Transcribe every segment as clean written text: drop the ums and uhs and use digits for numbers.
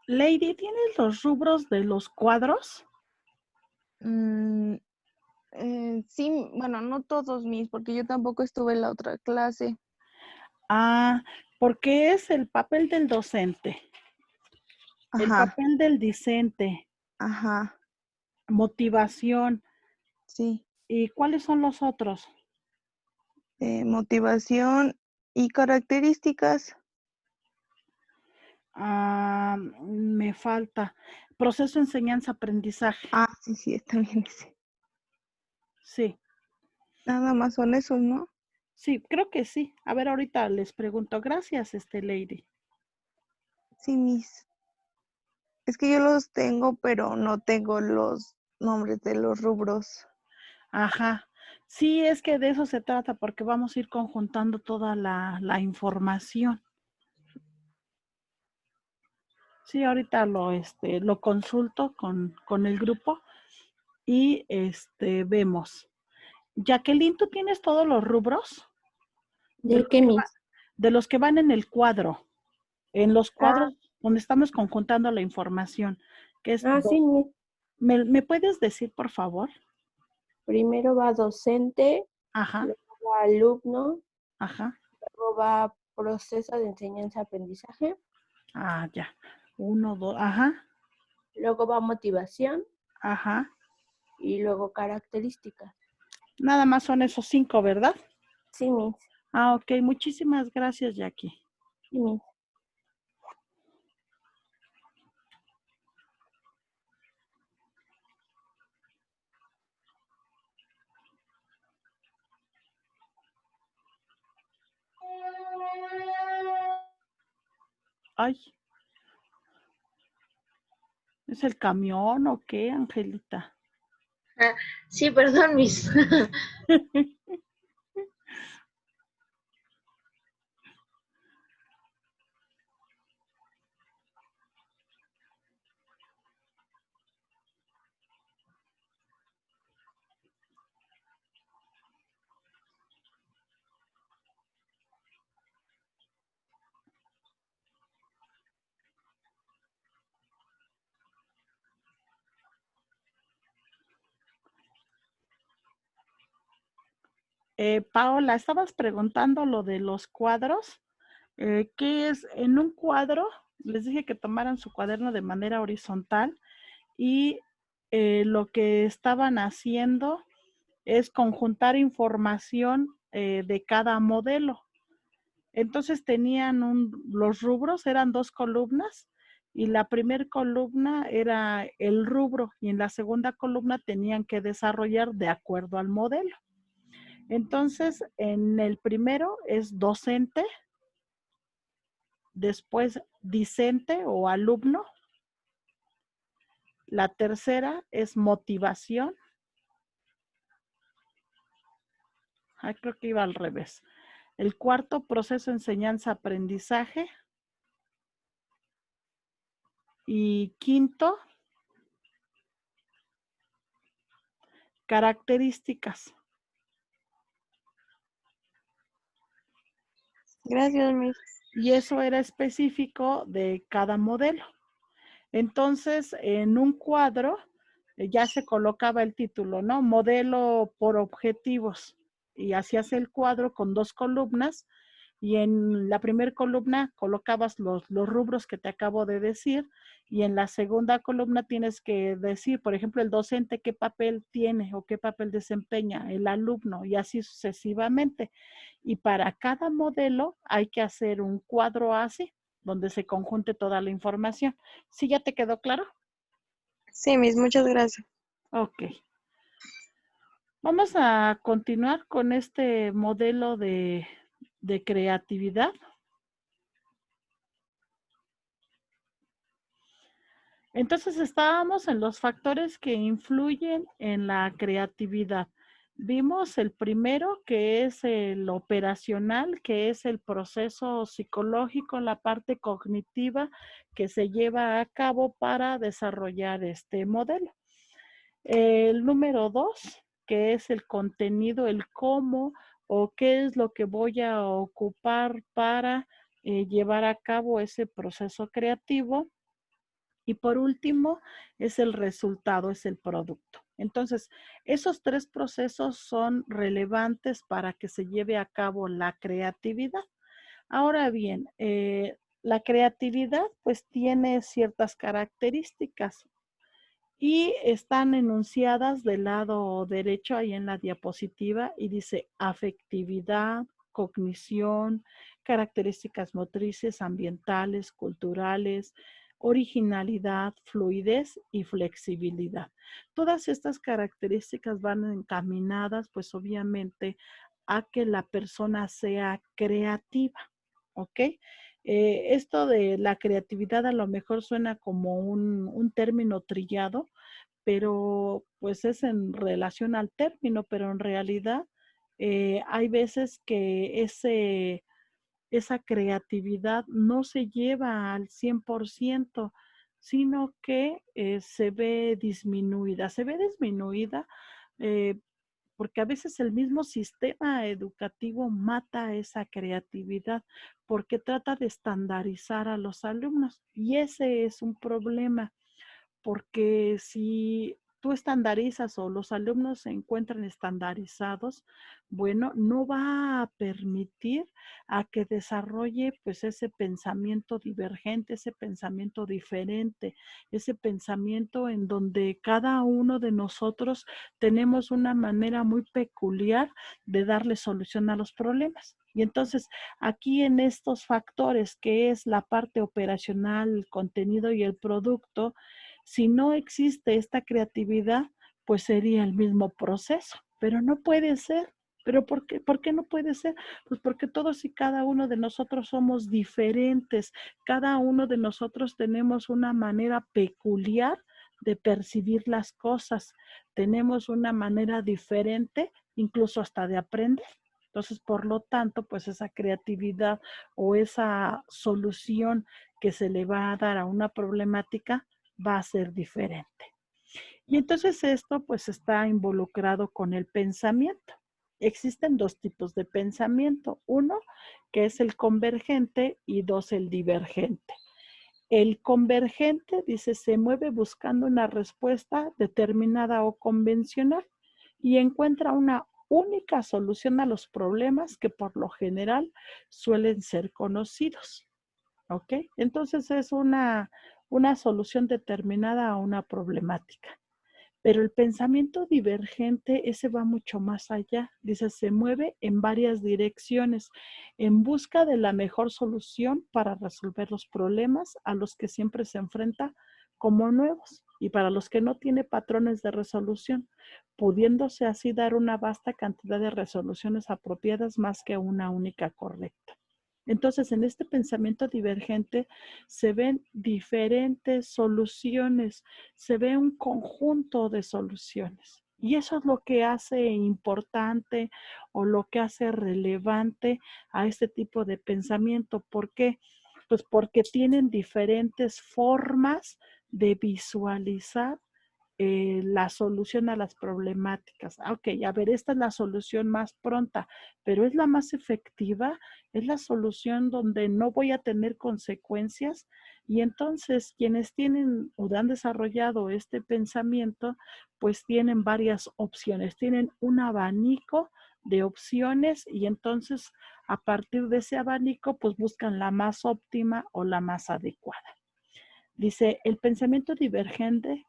Lady, ¿tienes los rubros de los cuadros? Mm, sí, bueno, no todos mis, porque yo tampoco estuve en la otra clase. Ah, porque es el papel del docente, el Ajá, papel del discente, ajá, motivación. sí. ¿Y cuáles son los otros? Motivación y características. Me falta. Proceso enseñanza-aprendizaje. Ah, sí, sí, está bien ese. Sí, Nada más son esos, ¿no? sí, creo que sí. A ver, ahorita les pregunto. Gracias, Lady. Sí, mis. Es que yo los tengo, pero no tengo los nombres de los rubros. Ajá. Sí, es que de eso se trata, porque vamos a ir conjuntando toda la información. Sí, ahorita lo consulto con el grupo y vemos. Jacqueline, ¿tú tienes todos los rubros? De ¿De los qué, que mis? de los que van en el cuadro, en los Ah, cuadros donde estamos conjuntando la información, que es sí, mis. ¿Me puedes decir, por favor? Primero va docente, Ajá, luego va alumno, ajá. luego va proceso de enseñanza-aprendizaje, Ah, ya. Uno, dos, ajá, luego va motivación ajá. y luego características. Nada más son esos 5, ¿verdad? Sí, mis. Ah, ok. Muchísimas gracias, Jackie. Sí, mis. Ay, ¿es el camión o qué, Angelita? Ah, sí, perdón, mis. Paola, estabas preguntando lo de los cuadros. ¿Qué es? En un cuadro, les dije que tomaran su cuaderno de manera horizontal y lo que estaban haciendo es conjuntar información de cada modelo. Entonces tenían los rubros, eran 2 columnas y la primera columna era el rubro y en la segunda columna tenían que desarrollar de acuerdo al modelo. Entonces, en el primero es docente, después discente o alumno, la tercera es motivación. Creo que iba al revés. El cuarto, proceso enseñanza-aprendizaje. Y quinto, características. Gracias, mis. Y eso era específico de cada modelo. Entonces, en un cuadro ya se colocaba el título, ¿no? Modelo por objetivos. Y hacías el cuadro con 2 columnas y en la primera columna colocabas los rubros que te acabo de decir y en la segunda columna tienes que decir, por ejemplo, el docente qué papel tiene o qué papel desempeña, el alumno y así sucesivamente. Y para cada modelo hay que hacer un cuadro así, donde se conjunte toda la información. ¿Sí ya te quedó claro? Sí, mis, muchas gracias. Ok. Vamos a continuar con este modelo de creatividad. Entonces estábamos en los factores que influyen en la creatividad. Vimos el primero, que es el operacional, que es el proceso psicológico, la parte cognitiva que se lleva a cabo para desarrollar este modelo. El número 2, que es el contenido, el cómo o qué es lo que voy a ocupar para llevar a cabo ese proceso creativo. Y por último, es el resultado, es el producto. Entonces, esos 3 procesos son relevantes para que se lleve a cabo la creatividad. Ahora bien, la creatividad pues tiene ciertas características y están enunciadas del lado derecho ahí en la diapositiva y dice afectividad, cognición, características motrices, ambientales, culturales, originalidad, fluidez y flexibilidad. Todas estas características van encaminadas pues obviamente a que la persona sea creativa, ¿ok? Esto de la creatividad a lo mejor suena como un término trillado, pero pues es en relación al término, pero en realidad hay veces que esa creatividad no se lleva al 100%, sino que se ve disminuida. Se ve disminuida eh, porque a veces el mismo sistema educativo mata esa creatividad porque trata de estandarizar a los alumnos y ese es un problema porque si tú estandarizas o los alumnos se encuentran estandarizados, bueno, no va a permitir a que desarrolle pues ese pensamiento divergente, ese pensamiento diferente, ese pensamiento en donde cada uno de nosotros tenemos una manera muy peculiar de darle solución a los problemas. Y entonces aquí en estos factores que es la parte operacional, el contenido y el producto, si no existe esta creatividad, pues sería el mismo proceso, pero no puede ser. ¿Pero por qué? ¿Por qué no puede ser? Pues porque todos y cada uno de nosotros somos diferentes. Cada uno de nosotros tenemos una manera peculiar de percibir las cosas. Tenemos una manera diferente, incluso hasta de aprender. Entonces, por lo tanto, pues esa creatividad o esa solución que se le va a dar a una problemática va a ser diferente. Y entonces esto pues está involucrado con el pensamiento. Existen 2 tipos de pensamiento. Uno, que es el convergente y 2, el divergente. El convergente, dice, se mueve buscando una respuesta determinada o convencional y encuentra una única solución a los problemas que por lo general suelen ser conocidos. ¿Ok? Entonces es una solución determinada a una problemática. Pero el pensamiento divergente, ese va mucho más allá. Dice, se mueve en varias direcciones en busca de la mejor solución para resolver los problemas a los que siempre se enfrenta como nuevos y para los que no tiene patrones de resolución, pudiéndose así dar una vasta cantidad de resoluciones apropiadas más que una única correcta. Entonces, en este pensamiento divergente se ven diferentes soluciones, se ve un conjunto de soluciones. Y eso es lo que hace importante o lo que hace relevante a este tipo de pensamiento. ¿Por qué? Pues porque tienen diferentes formas de visualizar la solución a las problemáticas. Ok, a ver, esta es la solución más pronta, pero es la más efectiva, es la solución donde no voy a tener consecuencias. Y entonces quienes tienen o han desarrollado este pensamiento, pues tienen varias opciones, tienen un abanico de opciones y entonces a partir de ese abanico, pues buscan la más óptima o la más adecuada. Dice, el pensamiento divergente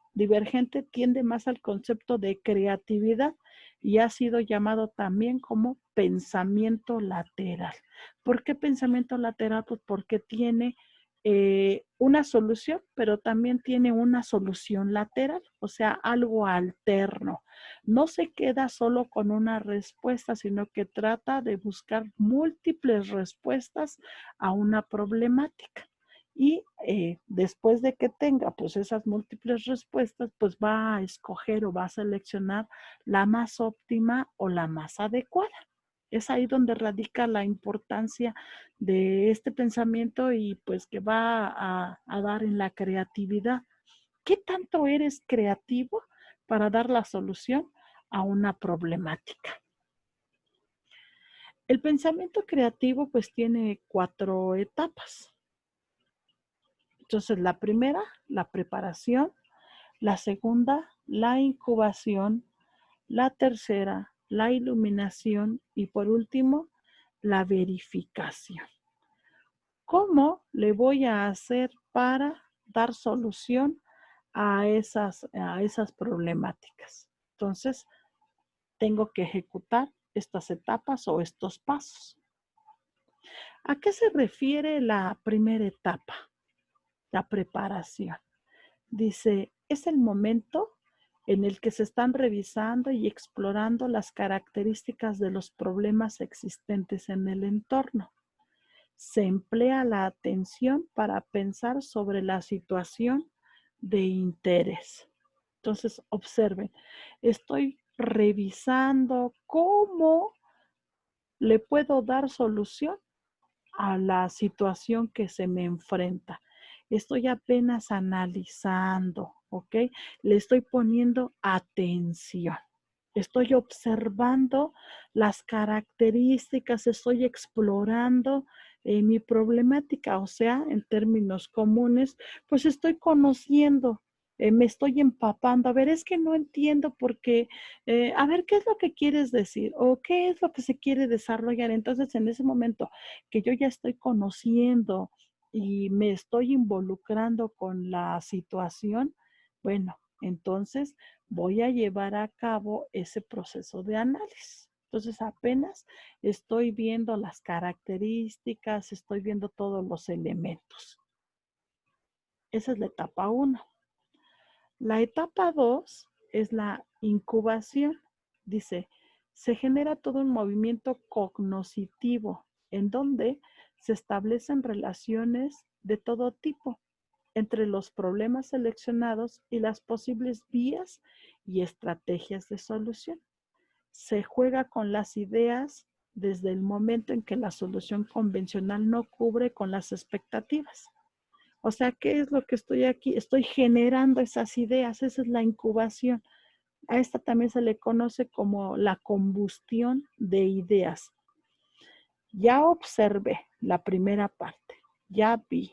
tiende más al concepto de creatividad y ha sido llamado también como pensamiento lateral. ¿Por qué pensamiento lateral? Pues porque tiene una solución, pero también tiene una solución lateral, o sea, algo alterno. No se queda solo con una respuesta, sino que trata de buscar múltiples respuestas a una problemática. Y después de que tenga pues esas múltiples respuestas, pues va a escoger o va a seleccionar la más óptima o la más adecuada. Es ahí donde radica la importancia de este pensamiento y pues que va a dar en la creatividad. ¿Qué tanto eres creativo para dar la solución a una problemática? El pensamiento creativo pues tiene 4 etapas. Entonces, la primera, la preparación. La segunda, la incubación. La tercera, la iluminación. Y por último, la verificación. ¿Cómo le voy a hacer para dar solución a esas problemáticas? Entonces, tengo que ejecutar estas etapas o estos pasos. ¿A qué se refiere la primera etapa? La preparación. Dice, es el momento en el que se están revisando y explorando las características de los problemas existentes en el entorno. Se emplea la atención para pensar sobre la situación de interés. Entonces, observen, estoy revisando cómo le puedo dar solución a la situación que se me enfrenta. Estoy apenas analizando, ¿ok? Le estoy poniendo atención. Estoy observando las características, estoy explorando mi problemática, o sea, en términos comunes, pues estoy conociendo, me estoy empapando. A ver, es que no entiendo porque, a ver, ¿qué es lo que quieres decir? ¿O qué es lo que se quiere desarrollar? Entonces, en ese momento que yo ya estoy conociendo y me estoy involucrando con la situación, bueno, entonces voy a llevar a cabo ese proceso de análisis. Entonces apenas estoy viendo las características, estoy viendo todos los elementos. Esa es la etapa 1. La etapa 2 es la incubación. Dice, se genera todo un movimiento cognoscitivo en donde se establecen relaciones de todo tipo entre los problemas seleccionados y las posibles vías y estrategias de solución. Se juega con las ideas desde el momento en que la solución convencional no cubre con las expectativas. O sea, ¿qué es lo que estoy aquí? Estoy generando esas ideas, esa es la incubación. A esta también se le conoce como la combustión de ideas. Ya observé la primera parte, ya vi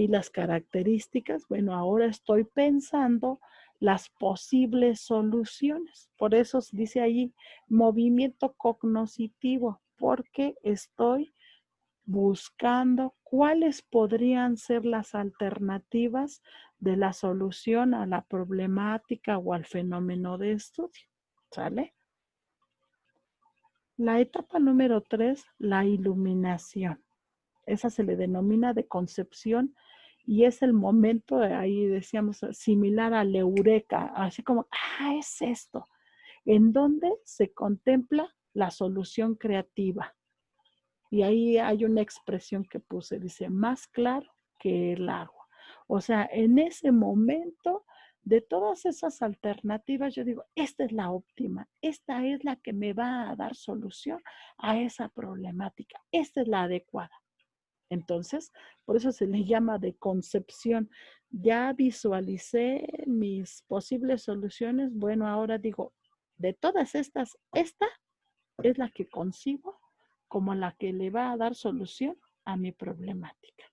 las características. Bueno, ahora estoy pensando las posibles soluciones. Por eso dice ahí movimiento cognoscitivo, porque estoy buscando cuáles podrían ser las alternativas de la solución a la problemática o al fenómeno de estudio. ¿Sale? La etapa número 3, la iluminación. Esa se le denomina de concepción y es el momento, ahí decíamos, similar al eureka, así como, es esto, en donde se contempla la solución creativa. Y ahí hay una expresión que puse, dice, más claro que el agua. O sea, en ese momento, de todas esas alternativas, yo digo, esta es la óptima, esta es la que me va a dar solución a esa problemática, esta es la adecuada. Entonces, por eso se le llama de concepción. Ya visualicé mis posibles soluciones. Bueno, ahora digo, de todas estas, esta es la que concibo como la que le va a dar solución a mi problemática.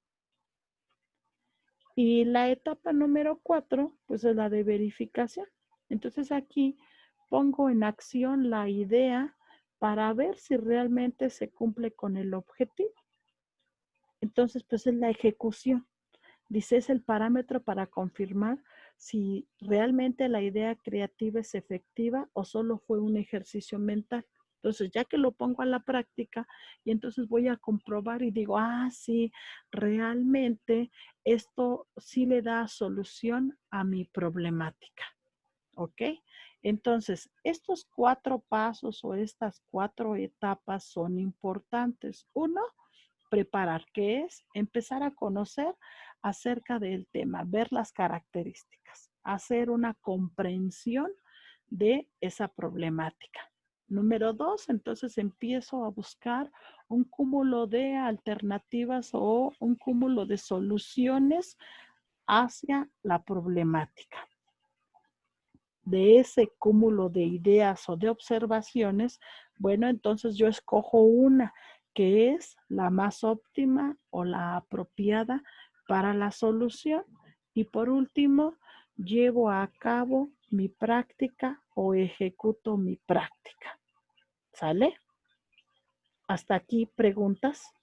Y la etapa número 4, pues es la de verificación. Entonces aquí pongo en acción la idea para ver si realmente se cumple con el objetivo. Entonces, pues es la ejecución. Dice, es el parámetro para confirmar si realmente la idea creativa es efectiva o solo fue un ejercicio mental. Entonces, ya que lo pongo a la práctica, y entonces voy a comprobar y digo, sí, realmente esto sí le da solución a mi problemática. ¿Ok? Entonces, estos 4 pasos o estas 4 etapas son importantes. 1, preparar, que es empezar a conocer acerca del tema, ver las características, hacer una comprensión de esa problemática. Número 2, entonces empiezo a buscar un cúmulo de alternativas o un cúmulo de soluciones hacia la problemática. De ese cúmulo de ideas o de observaciones, bueno, entonces yo escojo una que es la más óptima o la apropiada para la solución. Y por último, llevo a cabo mi práctica o ejecuto mi práctica. ¿Sale? Hasta aquí, preguntas.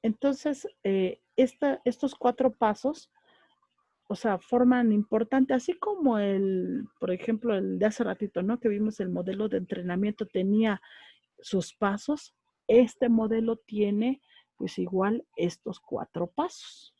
Entonces, estos 4 pasos, o sea, forman importante, así como por ejemplo, el de hace ratito, ¿no? Que vimos el modelo de entrenamiento tenía sus pasos. Este modelo tiene, pues igual, estos 4 pasos.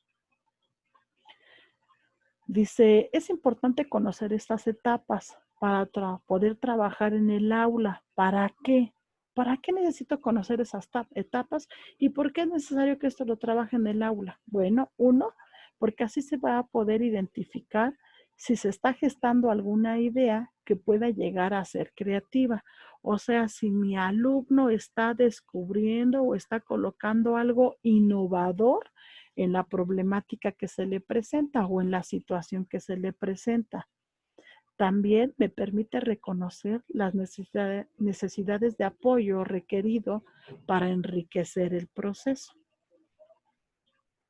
Dice, es importante conocer estas etapas para poder trabajar en el aula. ¿Para qué? ¿Para qué necesito conocer esas etapas? ¿Y por qué es necesario que esto lo trabaje en el aula? Bueno, uno, porque así se va a poder identificar si se está gestando alguna idea que pueda llegar a ser creativa. O sea, si mi alumno está descubriendo o está colocando algo innovador en la problemática que se le presenta o en la situación que se le presenta. También me permite reconocer las necesidades de apoyo requerido para enriquecer el proceso.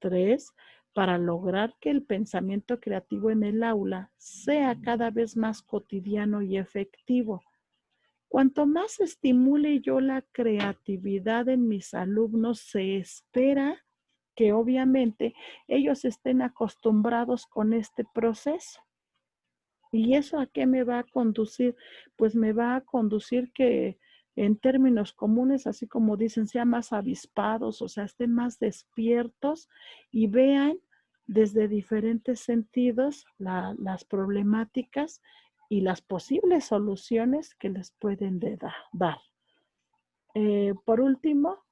3, para lograr que el pensamiento creativo en el aula sea cada vez más cotidiano y efectivo. Cuanto más estimule yo la creatividad en mis alumnos, se espera que obviamente ellos estén acostumbrados con este proceso. ¿Y eso a qué me va a conducir? Pues me va a conducir que en términos comunes, así como dicen, sean más avispados, o sea, estén más despiertos y vean desde diferentes sentidos las problemáticas y las posibles soluciones que les pueden dar. Por último,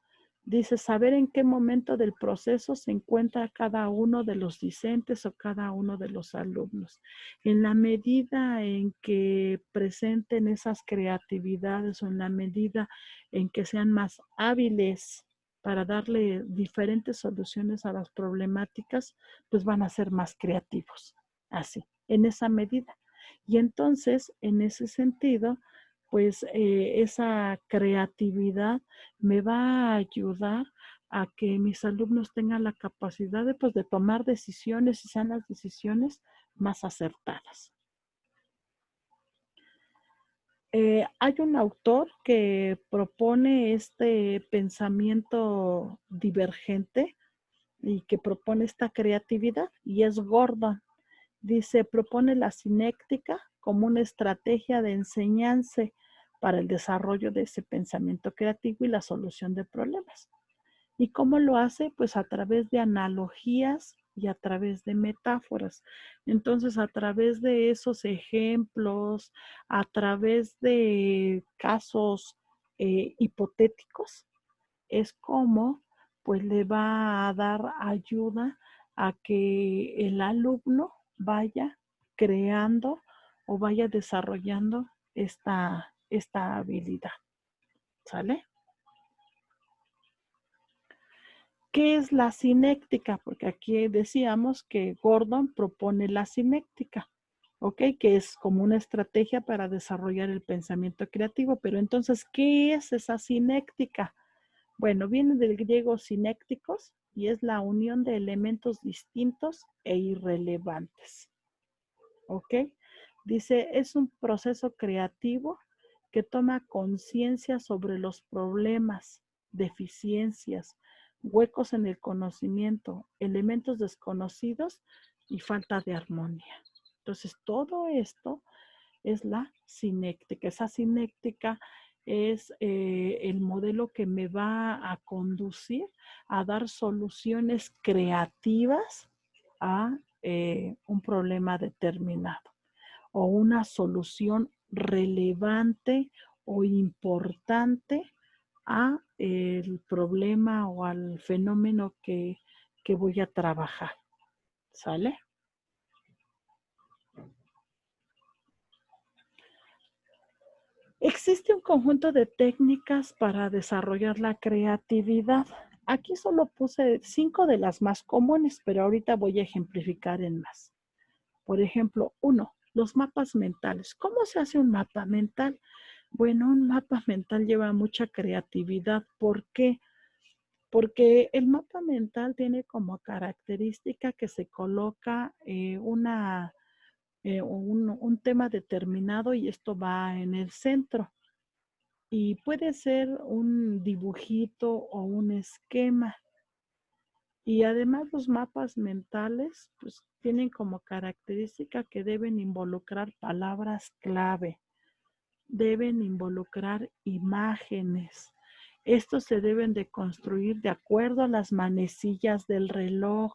dice saber en qué momento del proceso se encuentra cada uno de los discentes o cada uno de los alumnos. En la medida en que presenten esas creatividades o en la medida en que sean más hábiles para darle diferentes soluciones a las problemáticas, pues van a ser más creativos. Así, en esa medida. Y entonces, en ese sentido, pues esa creatividad me va a ayudar a que mis alumnos tengan la capacidad de, pues, de tomar decisiones y sean las decisiones más acertadas. Hay un autor que propone este pensamiento divergente y que propone esta creatividad y es Gordon. Dice, propone la cinéctica como una estrategia de enseñanza para el desarrollo de ese pensamiento creativo y la solución de problemas. ¿Y cómo lo hace? Pues a través de analogías y a través de metáforas. Entonces, a través de esos ejemplos, a través de casos hipotéticos, es como pues le va a dar ayuda a que el alumno vaya creando o vaya desarrollando esta habilidad. ¿Sale? ¿Qué es la cinéctica? Porque aquí decíamos que Gordon propone la cinéctica, ¿ok? Que es como una estrategia para desarrollar el pensamiento creativo. Pero entonces, ¿qué es esa cinéctica? Bueno, viene del griego sinécticos y es la unión de elementos distintos e irrelevantes. ¿Ok? Dice, es un proceso creativo que toma conciencia sobre los problemas, deficiencias, huecos en el conocimiento, elementos desconocidos y falta de armonía. Entonces, todo esto es la cinéctica. Esa cinéctica es el modelo que me va a conducir a dar soluciones creativas a un problema determinado o una solución relevante o importante a el problema o al fenómeno que voy a trabajar. ¿Sale? Existe un conjunto de técnicas para desarrollar la creatividad. Aquí solo puse 5 de las más comunes, pero ahorita voy a ejemplificar en más. Por ejemplo, 1, los mapas mentales. ¿Cómo se hace un mapa mental? Bueno, un mapa mental lleva mucha creatividad. ¿Por qué? porque el mapa mental tiene como característica que se coloca un tema determinado y esto va en el centro. Y puede ser un dibujito o un esquema. Y además los mapas mentales pues tienen como característica que deben involucrar palabras clave, deben involucrar imágenes. Estos se deben de construir de acuerdo a las manecillas del reloj.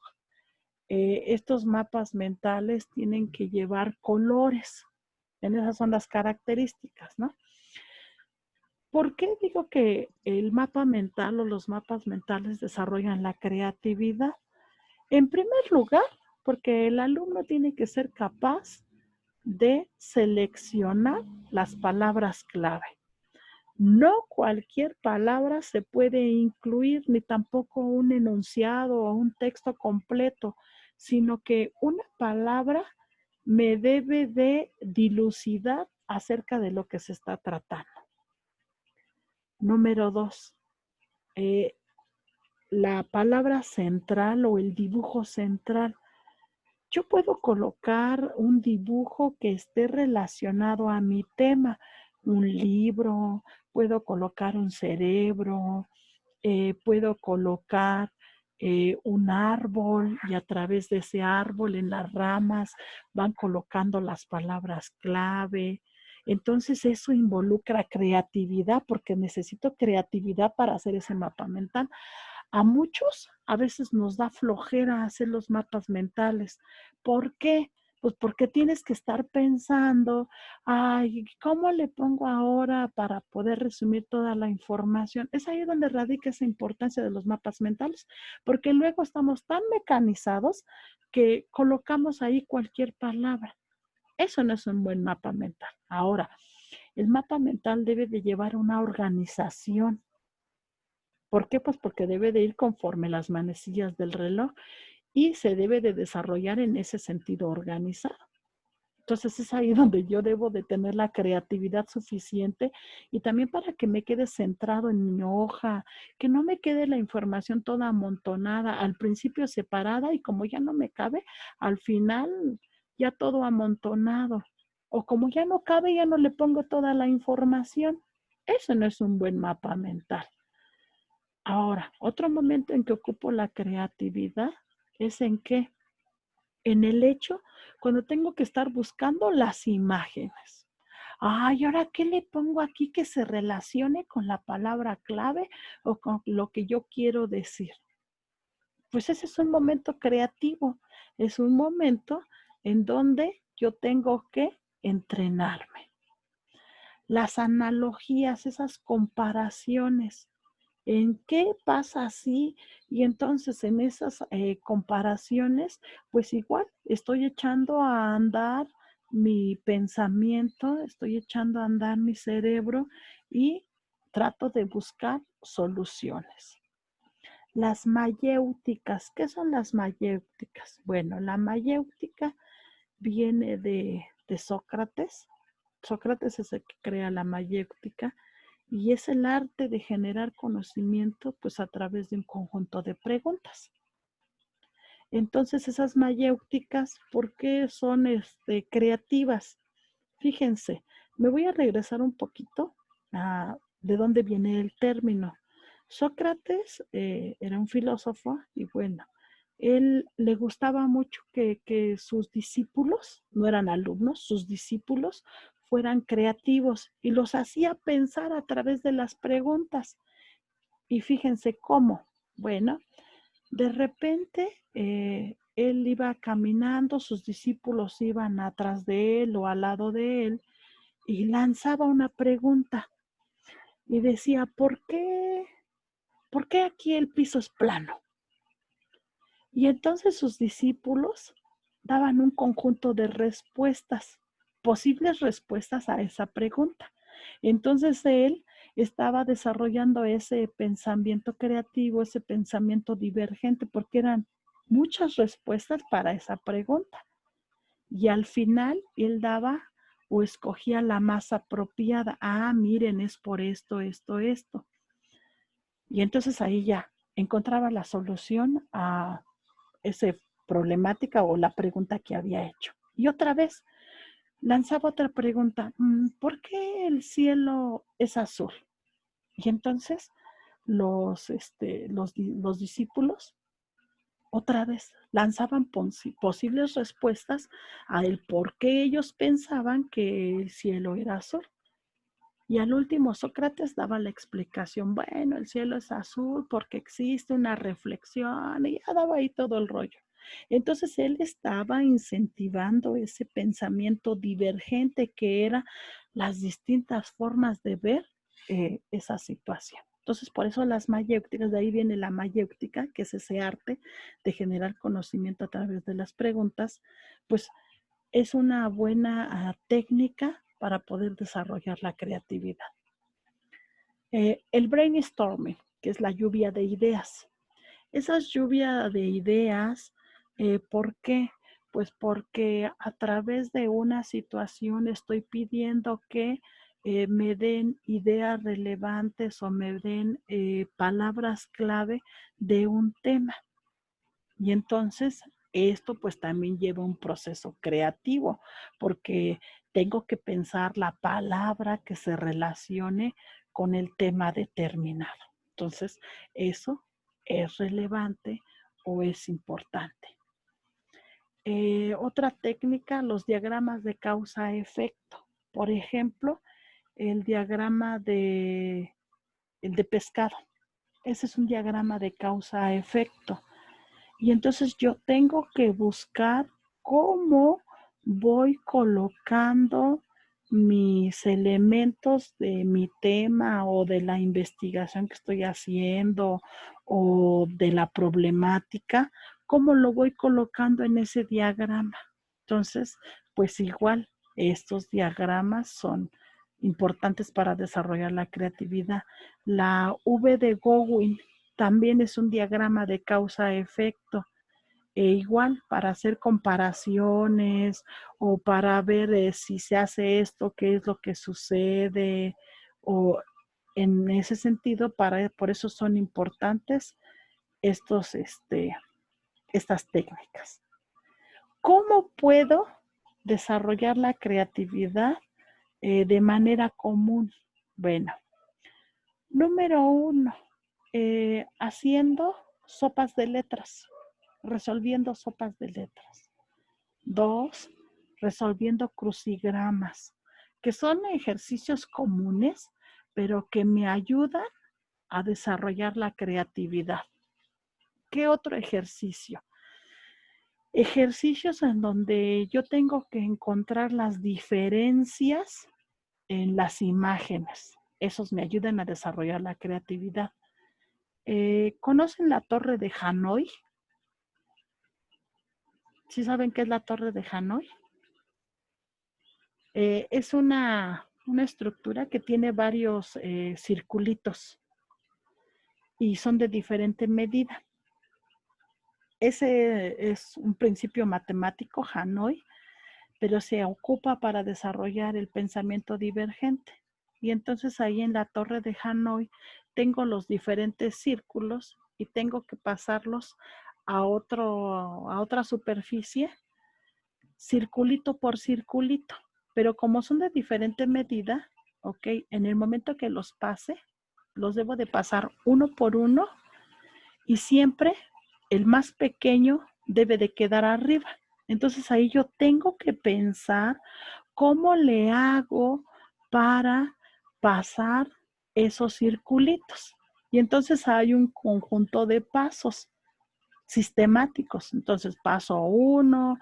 Estos mapas mentales tienen que llevar colores. Esas son las características, ¿no? ¿Por qué digo que el mapa mental o los mapas mentales desarrollan la creatividad? En primer lugar, porque el alumno tiene que ser capaz de seleccionar las palabras clave. No cualquier palabra se puede incluir, ni tampoco un enunciado o un texto completo, sino que una palabra me debe de dilucidar acerca de lo que se está tratando. Número 2, la palabra central o el dibujo central. Yo puedo colocar un dibujo que esté relacionado a mi tema, un libro, puedo colocar un cerebro, puedo colocar un árbol y a través de ese árbol en las ramas van colocando las palabras clave. Entonces eso involucra creatividad porque necesito creatividad para hacer ese mapa mental. A muchos a veces nos da flojera hacer los mapas mentales. ¿Por qué? Pues porque tienes que estar pensando, ay, ¿cómo le pongo ahora para poder resumir toda la información? Es ahí donde radica esa importancia de los mapas mentales, porque luego estamos tan mecanizados que colocamos ahí cualquier palabra. Eso no es un buen mapa mental. Ahora, el mapa mental debe de llevar una organización. ¿Por qué? Pues porque debe de ir conforme las manecillas del reloj y se debe de desarrollar en ese sentido organizado. Entonces es ahí donde yo debo de tener la creatividad suficiente y también para que me quede centrado en mi hoja, que no me quede la información toda amontonada, al principio separada y como ya no me cabe, al final ya todo amontonado. O como ya no cabe, ya no le pongo toda la información. Eso no es un buen mapa mental. Ahora, otro momento en que ocupo la creatividad es en qué, en el hecho cuando tengo que estar buscando las imágenes. Ay, ¿ahora qué le pongo aquí que se relacione con la palabra clave o con lo que yo quiero decir? Pues ese es un momento creativo, es un momento en donde yo tengo que entrenarme. Las analogías, esas comparaciones. ¿En qué pasa así? Y entonces en esas comparaciones, pues igual estoy echando a andar mi pensamiento, estoy echando a andar mi cerebro y trato de buscar soluciones. Las mayéuticas, ¿qué son las mayéuticas? Bueno, la mayéutica viene de Sócrates. Sócrates es el que crea la mayéutica y es el arte de generar conocimiento pues a través de un conjunto de preguntas. Entonces esas mayéuticas, ¿por qué son creativas? Fíjense, me voy a regresar un poquito a de dónde viene el término. Sócrates era un filósofo y bueno, él le gustaba mucho que sus discípulos, no eran alumnos, sus discípulos fueran creativos y los hacía pensar a través de las preguntas. Y fíjense cómo. Bueno, de repente él iba caminando, sus discípulos iban atrás de él o al lado de él y lanzaba una pregunta y decía, ¿por qué aquí el piso es plano? Y entonces sus discípulos daban un conjunto de respuestas, posibles respuestas a esa pregunta. Entonces él estaba desarrollando ese pensamiento creativo, ese pensamiento divergente, porque eran muchas respuestas para esa pregunta. Y al final él daba o escogía la más apropiada. Ah, miren, es por esto, esto, esto. Y entonces ahí ya encontraba la solución a esa problemática o la pregunta que había hecho. Y otra vez lanzaba otra pregunta, ¿por qué el cielo es azul? Y entonces los discípulos otra vez lanzaban posibles respuestas a el por qué ellos pensaban que el cielo era azul. Y al último Sócrates daba la explicación, bueno, el cielo es azul porque existe una reflexión, y ya daba ahí todo el rollo. Entonces él estaba incentivando ese pensamiento divergente que era las distintas formas de ver esa situación. Entonces, por eso las mayéuticas, de ahí viene la mayéutica, que es ese arte de generar conocimiento a través de las preguntas, pues es una buena técnica para poder desarrollar la creatividad. El brainstorming, que es la lluvia de ideas. Esa lluvia de ideas, ¿por qué? Pues porque a través de una situación estoy pidiendo que me den ideas relevantes o me den palabras clave de un tema. Y entonces esto pues también lleva un proceso creativo, porque tengo que pensar la palabra que se relacione con el tema determinado. Entonces, eso es relevante o es importante. Otra técnica, los diagramas de causa-efecto. Por ejemplo, el de pescado. Ese es un diagrama de causa-efecto. Y entonces yo tengo que buscar cómo voy colocando mis elementos de mi tema o de la investigación que estoy haciendo o de la problemática, cómo lo voy colocando en ese diagrama. Entonces, pues igual, estos diagramas son importantes para desarrollar la creatividad. La V de Gowin también es un diagrama de causa-efecto. Igual para hacer comparaciones o para ver si se hace esto, qué es lo que sucede, o en ese sentido, por eso son importantes estas técnicas. ¿Cómo puedo desarrollar la creatividad de manera común? Bueno, número 1, haciendo sopas de letras, resolviendo sopas de letras. 2, resolviendo crucigramas, que son ejercicios comunes, pero que me ayudan a desarrollar la creatividad. ¿Qué otro ejercicio? Ejercicios en donde yo tengo que encontrar las diferencias en las imágenes. Esos me ayudan a desarrollar la creatividad. ¿Conocen la Torre de Hanoi? ¿Sí saben qué es la Torre de Hanoi? Es una estructura que tiene varios circulitos y son de diferente medida. Ese es un principio matemático, Hanoi, pero se ocupa para desarrollar el pensamiento divergente. Y entonces ahí en la Torre de Hanoi tengo los diferentes círculos y tengo que pasarlos a otra superficie, circulito por circulito. Pero como son de diferente medida, ok, en el momento que los pase, los debo de pasar uno por uno y siempre el más pequeño debe de quedar arriba. Entonces ahí yo tengo que pensar cómo le hago para pasar esos circulitos. Y entonces hay un conjunto de pasos sistemáticos. Entonces paso 1,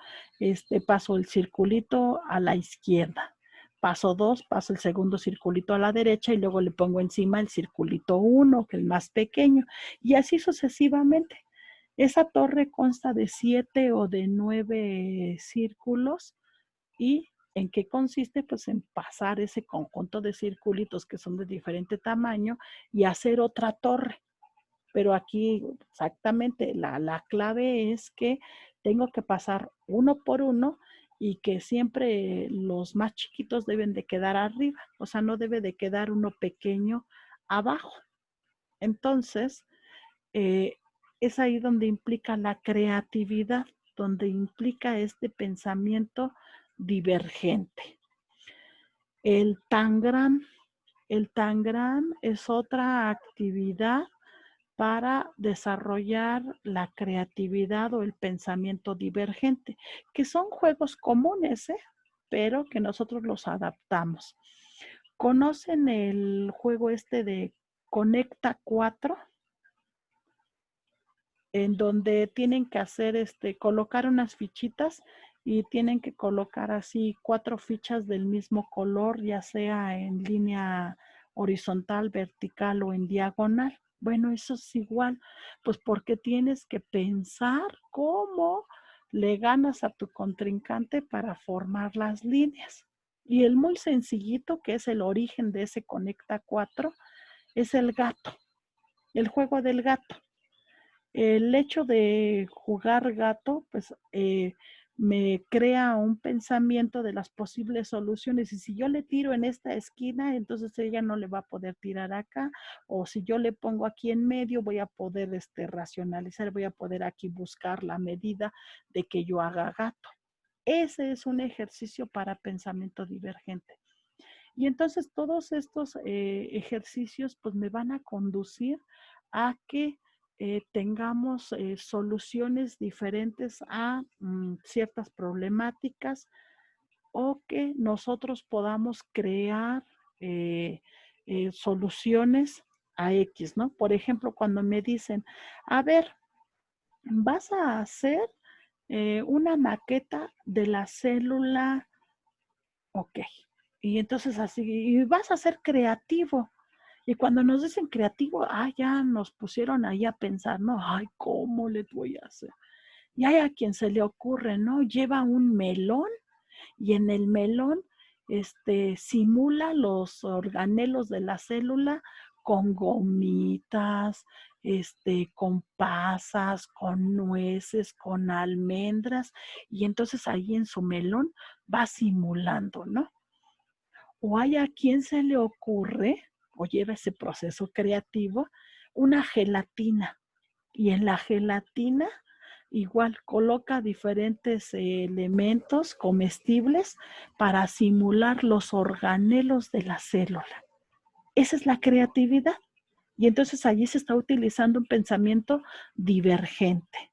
paso el circulito a la izquierda. Paso 2, paso el segundo circulito a la derecha y luego le pongo encima el circulito 1, que es el más pequeño. Y así sucesivamente. Esa torre consta de 7 o de 9 círculos. ¿Y en qué consiste? Pues en pasar ese conjunto de circulitos que son de diferente tamaño y hacer otra torre. Pero aquí exactamente la clave es que tengo que pasar uno por uno y que siempre los más chiquitos deben de quedar arriba. O sea, no debe de quedar uno pequeño abajo. Entonces, es ahí donde implica la creatividad, donde implica este pensamiento divergente. El tangram es otra actividad para desarrollar la creatividad o el pensamiento divergente, que son juegos comunes, pero que nosotros los adaptamos. ¿Conocen el juego este de Conecta 4? En donde tienen que hacer, colocar unas fichitas y tienen que colocar así 4 fichas del mismo color, ya sea en línea horizontal, vertical o en diagonal. Bueno, eso es igual, pues porque tienes que pensar cómo le ganas a tu contrincante para formar las líneas. Y el muy sencillito, que es el origen de ese Conecta 4, es el gato, el juego del gato. El hecho de jugar gato, pues me crea un pensamiento de las posibles soluciones. Y si yo le tiro en esta esquina, entonces ella no le va a poder tirar acá. O si yo le pongo aquí en medio, voy a poder racionalizar, voy a poder aquí buscar la medida de que yo haga gato. Ese es un ejercicio para pensamiento divergente. Y entonces todos estos ejercicios pues me van a conducir a que tengamos soluciones diferentes a ciertas problemáticas o que nosotros podamos crear soluciones a X, ¿no? Por ejemplo, cuando me dicen, a ver, vas a hacer una maqueta de la célula, ok. Y entonces así, y vas a ser creativo. Y cuando nos dicen creativo, ya nos pusieron ahí a pensar, ¿no? Ay, ¿cómo le voy a hacer? Y hay a quien se le ocurre, ¿no? Lleva un melón y en el melón simula los organelos de la célula con gomitas, con pasas, con nueces, con almendras, y entonces ahí en su melón va simulando, ¿no? O hay a quien se le ocurre, o lleva ese proceso creativo, una gelatina. Y en la gelatina igual coloca diferentes elementos comestibles para simular los organelos de la célula. Esa es la creatividad. Y entonces allí se está utilizando un pensamiento divergente.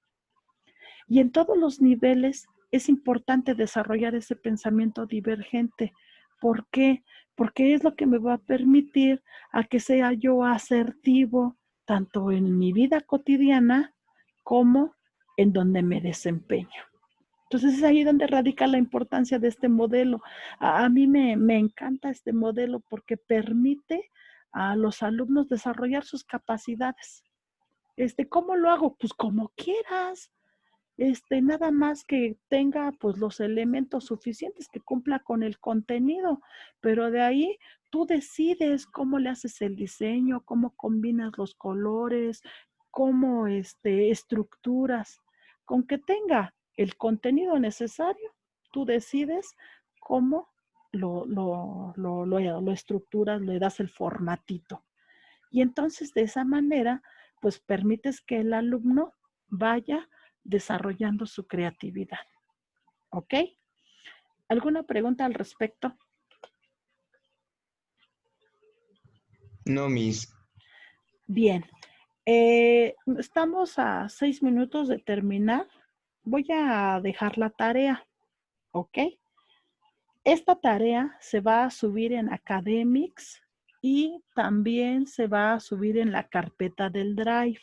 Y en todos los niveles es importante desarrollar ese pensamiento divergente. ¿Por qué? Porque es lo que me va a permitir a que sea yo asertivo tanto en mi vida cotidiana como en donde me desempeño. Entonces es ahí donde radica la importancia de este modelo. A mí me encanta este modelo porque permite a los alumnos desarrollar sus capacidades. ¿Cómo lo hago? Pues como quieras. Nada más que tenga pues los elementos suficientes, que cumpla con el contenido, pero de ahí tú decides cómo le haces el diseño, cómo combinas los colores, cómo estructuras. Con que tenga el contenido necesario, tú decides cómo lo estructuras, le das el formatito. Y entonces de esa manera, pues permites que el alumno vaya desarrollando su creatividad. ¿Ok? ¿Alguna pregunta al respecto? No, Miss. Bien. Estamos a 6 minutos de terminar. Voy a dejar la tarea. ¿Ok? Esta tarea se va a subir en Academics y también se va a subir en la carpeta del Drive.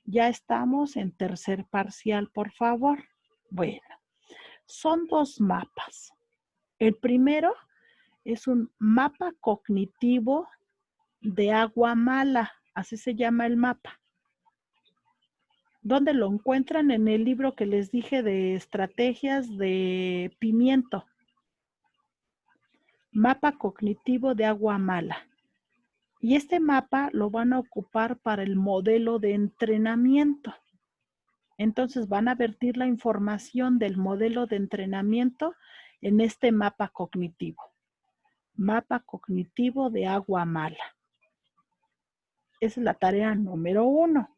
Ya estamos en tercer parcial, por favor. Bueno, son 2 mapas. El primero es un mapa cognitivo de agua mala, así se llama el mapa. ¿Dónde lo encuentran? En el libro que les dije de estrategias de Pimiento. Mapa cognitivo de agua mala. Y este mapa lo van a ocupar para el modelo de entrenamiento. Entonces van a vertir la información del modelo de entrenamiento en este mapa cognitivo. Mapa cognitivo de agua mala. Esa es la tarea número 1.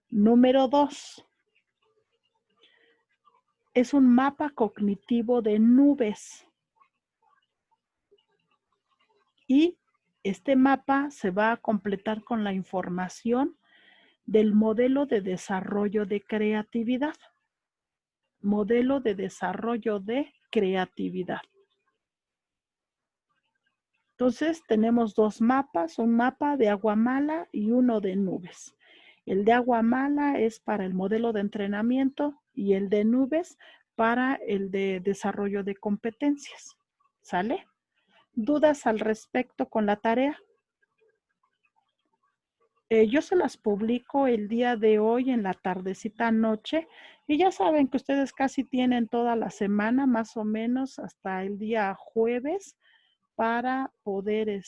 Número 2. Es un mapa cognitivo de nubes. Y este mapa se va a completar con la información del modelo de desarrollo de creatividad. Modelo de desarrollo de creatividad. Entonces tenemos dos mapas, un mapa de agua mala y uno de nubes. El de agua mala es para el modelo de entrenamiento y el de nubes para el de desarrollo de competencias. ¿Sale? ¿Dudas al respecto con la tarea? Yo se las publico el día de hoy en la tardecita noche y ya saben que ustedes casi tienen toda la semana, más o menos hasta el día jueves, para poder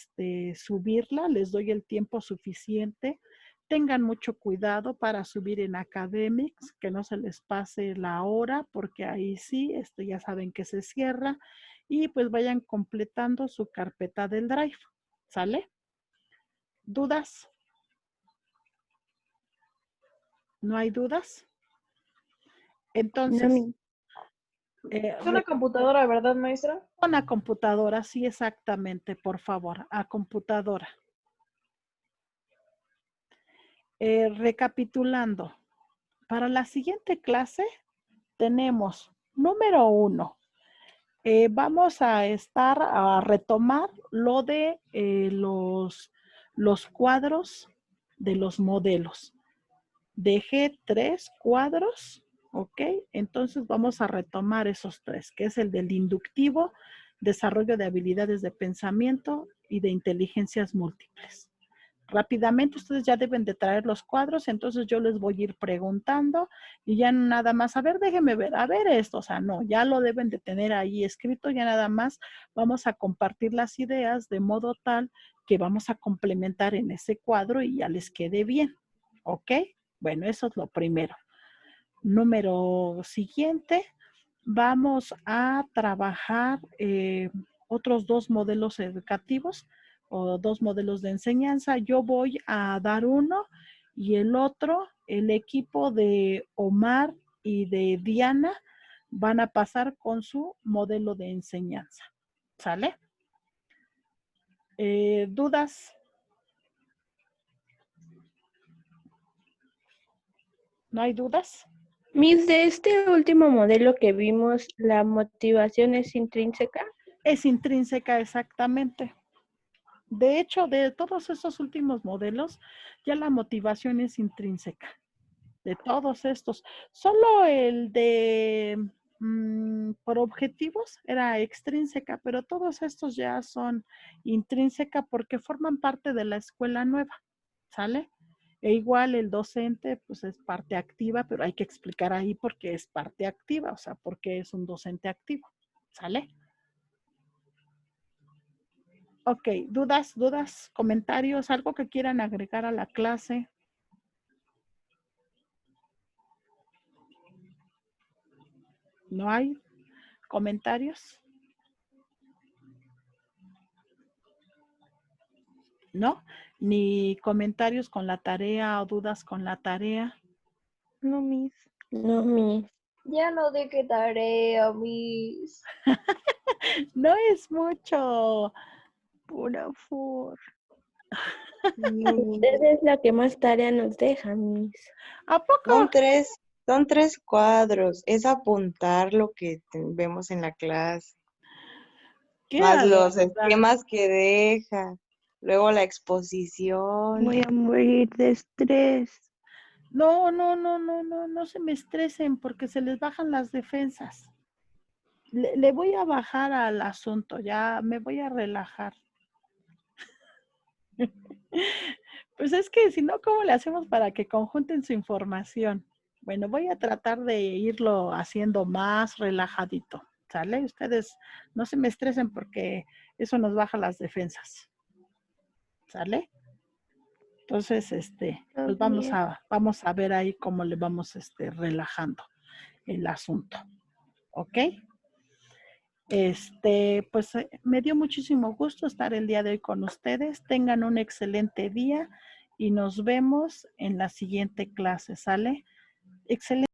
subirla. Les doy el tiempo suficiente. Tengan mucho cuidado para subir en Academics, que no se les pase la hora, porque ahí sí, ya saben que se cierra. Y pues vayan completando su carpeta del Drive. ¿Sale? ¿Dudas? ¿No hay dudas? Entonces, Es una computadora, ¿verdad, maestra? una computadora, sí, exactamente, por favor, a computadora. Recapitulando, para la siguiente clase tenemos número 1. Vamos a retomar lo de los cuadros de los modelos. Dejé 3 cuadros, ¿ok? Entonces vamos a retomar esos 3, que es el del inductivo, desarrollo de habilidades de pensamiento y de inteligencias múltiples. Rápidamente ustedes ya deben de traer los cuadros, entonces yo les voy a ir preguntando y ya nada más, a ver, déjenme ver, a ver esto, o sea, no, ya lo deben de tener ahí escrito, ya nada más vamos a compartir las ideas de modo tal que vamos a complementar en ese cuadro y ya les quede bien, ¿ok? Bueno, eso es lo primero. Número siguiente, vamos a trabajar otros 2 modelos educativos o 2 modelos de enseñanza. Yo voy a dar uno y el otro, el equipo de Omar y de Diana van a pasar con su modelo de enseñanza. ¿Sale? ¿Dudas? ¿No hay dudas? Miss, de este último modelo que vimos, ¿la motivación es intrínseca? Es intrínseca, exactamente. De hecho, de todos esos últimos modelos, ya la motivación es intrínseca. De todos estos. Solo el de por objetivos era extrínseca, pero todos estos ya son intrínseca porque forman parte de la escuela nueva. ¿Sale? E igual el docente, pues es parte activa, pero hay que explicar ahí por qué es parte activa, o sea, por qué es un docente activo. ¿Sale? Ok, dudas, comentarios, algo que quieran agregar a la clase. ¿No hay comentarios? ¿No? Ni comentarios con la tarea o dudas con la tarea. No, Miss. No, Miss. Ya no deje tarea, Miss. No es mucho. Pura for. Usted es la que más tarea nos deja, Miss. ¿A poco? Son tres cuadros. Es apuntar lo que vemos en la clase. ¿Qué Más los barbaridad? esquemas que deja. Luego la exposición. Voy a morir de estrés. No se me estresen porque se les bajan las defensas. Le voy a bajar al asunto, ya me voy a relajar. Pues es que si no, ¿cómo le hacemos para que conjunten su información? Bueno, voy a tratar de irlo haciendo más relajadito, ¿sale? Ustedes no se me estresen porque eso nos baja las defensas, ¿sale? Entonces, pues vamos a ver ahí cómo le vamos relajando el asunto, ¿ok? Pues me dio muchísimo gusto estar el día de hoy con ustedes. Tengan un excelente día y nos vemos en la siguiente clase, ¿sale? Excelente.